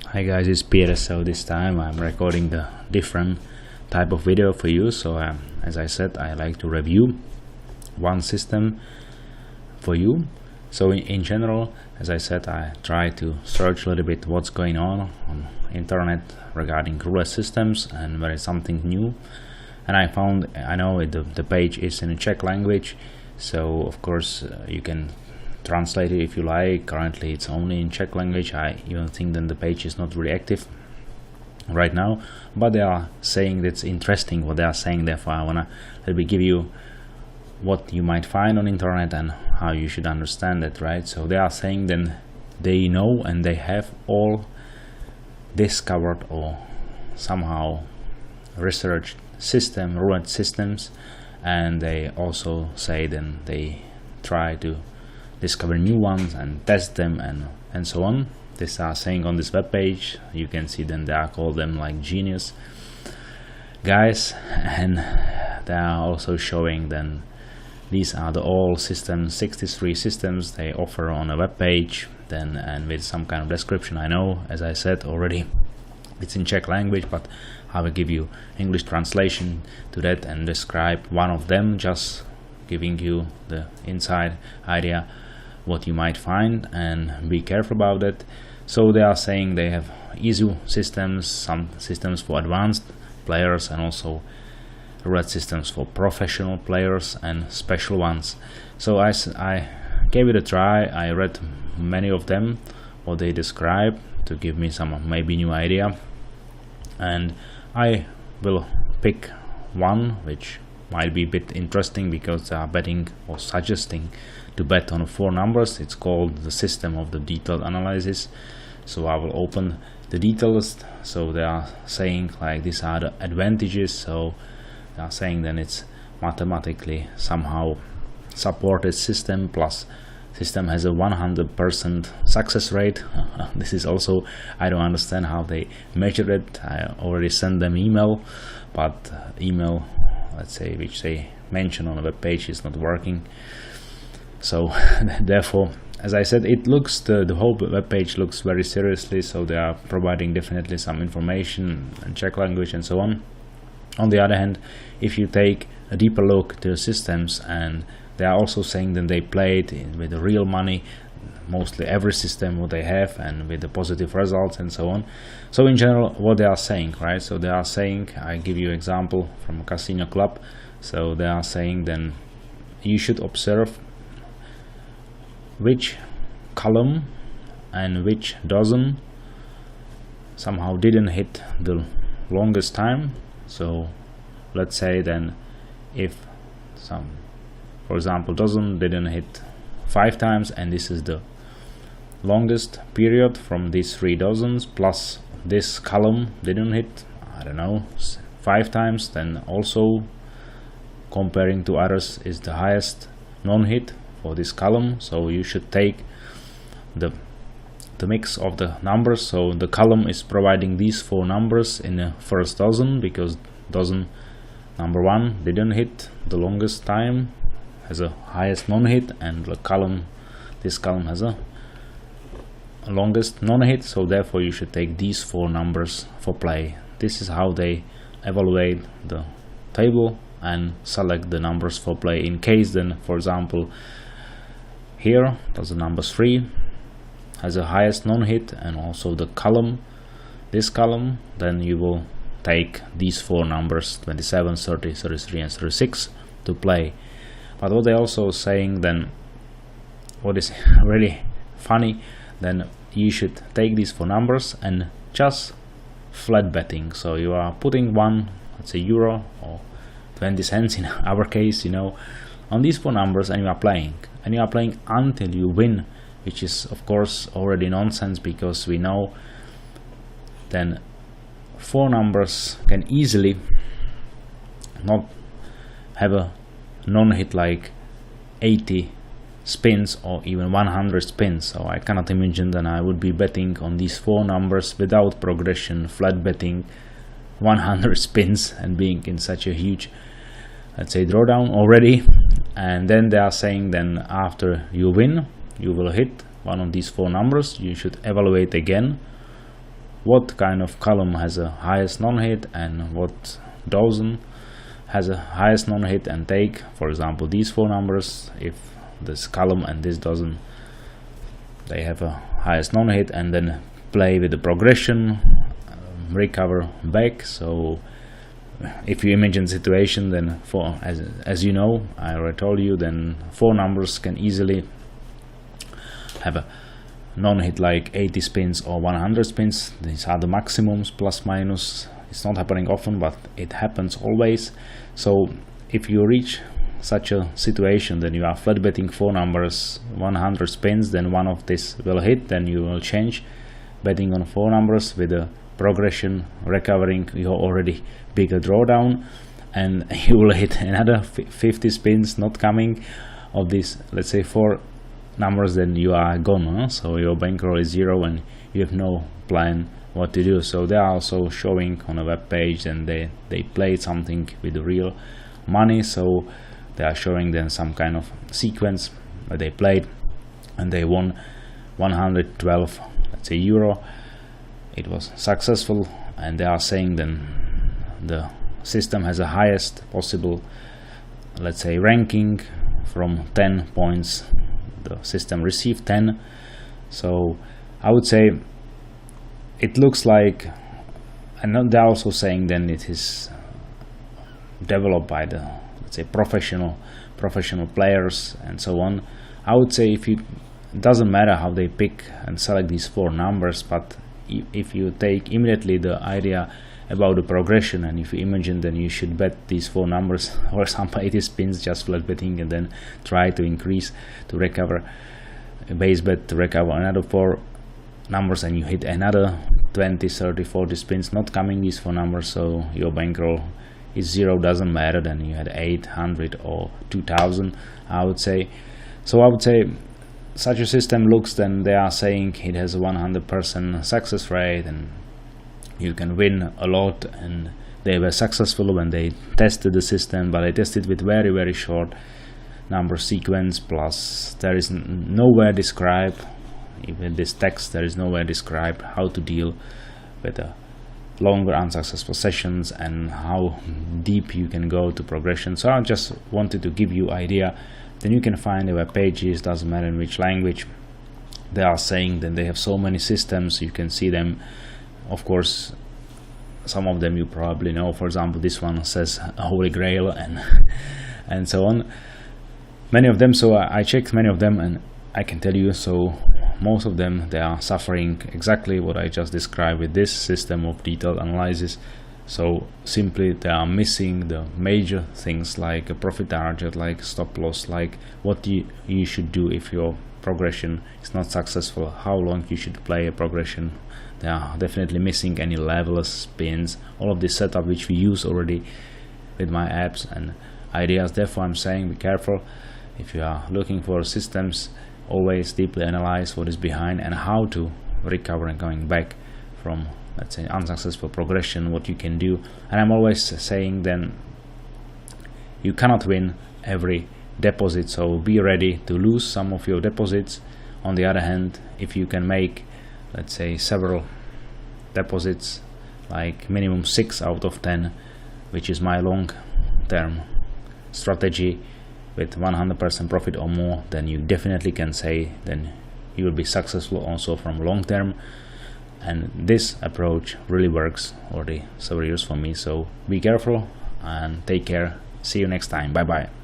Hi guys, it's Petr. So this time I'm recording the different type of video for you. So as I said, I like to review one system for you. So in general, as I said, I try to search a little bit what's going on internet regarding roulette systems, and there is something new. And I know the page is in a Czech language, so of course you can translate it if you like. Currently it's only in Czech language. I even think that the page is not really active right now, but they are saying that's interesting what they are saying. Therefore I wanna give you what you might find on internet and how you should understand it, right? So they are saying then they know and they have all discovered or somehow researched roulette systems, and they also say then they try to discover new ones and test them and so on. These are saying on this web page. You can see then they are called them like genius guys, and they are also showing then these are the all systems, 63 systems they offer on a web page then, and with some kind of description. I know, as I said already, it's in Czech language, but I will give you English translation to that and describe one of them, just giving you the inside idea what you might find, and be careful about that. So they are saying they have easy systems, some systems for advanced players, and also roulette systems for professional players and special ones. So I gave it a try. I read many of them, what they describe, to give me some maybe new idea, and I will pick one which might be a bit interesting because they are betting or suggesting to bet on 4 numbers. It's called the system of the detailed analysis. So I will open the details. So they are saying like these are the advantages. So they are saying then it's mathematically somehow supported system, plus system has a 100% success rate. This is also, I don't understand how they measure it. I already sent them email, but email, let's say, which they mention on the web page is not working. So therefore, as I said, it looks, the whole web page looks very seriously. So they are providing definitely some information in Czech language and so on. On the other hand, if you take a deeper look to the systems, and they are also saying that they played with the real money, mostly every system what they have, and with the positive results and so on. So in general, what they are saying, right? So they are saying, I give you example from a casino club. So they are saying then you should observe which column and which dozen somehow didn't hit the longest time. So let's say then if some, for example, dozen didn't hit 5 times, and this is the longest period from these 3 dozens, plus this column didn't hit, I don't know, 5 times, then also comparing to others is the highest non-hit for this column. So you should take the mix of the numbers. So the column is providing these 4 numbers in the first dozen, because dozen number 1 didn't hit the longest time, has a highest non-hit, and the column, this column has a longest non-hit. So therefore you should take these 4 numbers for play. This is how they evaluate the table and select the numbers for play. In case then, for example, here does the number 3 has a highest non-hit, and also the column, this column, then you will take these 4 numbers, 27, 30, 33 and 36 to play. But what they also saying then, what is really funny, then you should take these 4 numbers and just flat betting. So you are putting one, let's say euro or 20 cents in our case, you know, on these 4 numbers, and you are playing until you win, which is of course already nonsense, because we know then 4 numbers can easily not have a non-hit like 80 spins or even 100 spins. So I cannot imagine that I would be betting on these 4 numbers without progression, flat betting 100 spins and being in such a huge, let's say, drawdown already. And then they are saying then after you win, you will hit one of these 4 numbers. You should evaluate again what kind of column has a highest non-hit and what doesn't has a highest non-hit, and take, for example, these 4 numbers. If this column and this doesn't, they have a highest non-hit, and then play with the progression, recover back. So if you imagine the situation, then as you know, I already told you, then 4 numbers can easily have a non-hit like 80 spins or 100 spins. These are the maximums, plus minus. It's not happening often, but it happens always. So if you reach such a situation, then you are flat betting 4 numbers, 100 spins, then one of this will hit, then you will change betting on 4 numbers with a progression, recovering your already bigger drawdown, and you will hit another 50 spins not coming of these, let's say, 4 numbers, then you are gone, huh? So your bankroll is 0 and you have no plan what to do. So they are also showing on a web page, and they played something with the real money, so they are showing then some kind of sequence that they played, and they won 112, let's say, euro. It was successful, and they are saying then the system has the highest possible, let's say, ranking. From 10 points the system received 10. So I would say it looks like, and they're also saying then it is developed by the, let's say, professional players and so on. I would say it doesn't matter how they pick and select these 4 numbers, but if you take immediately the idea about the progression, and if you imagine, then you should bet these 4 numbers, for example 80 spins, just flat betting, and then try to increase to recover base bet to recover another 4 numbers, and you hit another 20, 30, 40 spins not coming these 4 numbers, so your bankroll is 0, doesn't matter, then you had 800 or 2000, I would say. So I would say such a system looks, then they are saying it has a 100% success rate, and you can win a lot, and they were successful when they tested the system, but they tested with very short number sequence, plus there is nowhere described, even this text, there is nowhere described how to deal with the longer unsuccessful sessions and how deep you can go to progression. So I just wanted to give you idea. Then you can find the web pages, doesn't matter in which language. They are saying that they have so many systems, you can see them. Of course, some of them you probably know. For example, this one says Holy Grail and so on. Many of them, so I checked many of them, and I can tell you, so most of them, they are suffering exactly what I just described with this system of detailed analysis. So simply they are missing the major things like a profit target, like stop loss, like what you should do if your progression is not successful, how long you should play a progression. They are definitely missing any levels, spins, all of this setup which we use already with my apps and ideas. Therefore I'm saying be careful if you are looking for systems. Always deeply analyze what is behind and how to recover and going back from, let's say, unsuccessful progression, what you can do. And I'm always saying then you cannot win every deposit, so be ready to lose some of your deposits. On the other hand, if you can make, let's say, several deposits, like minimum 6 out of 10, which is my long term strategy, with 100% profit or more, then you definitely can say then you will be successful also from long term. And this approach really works already several years for me. So be careful and take care. See you next time. Bye bye.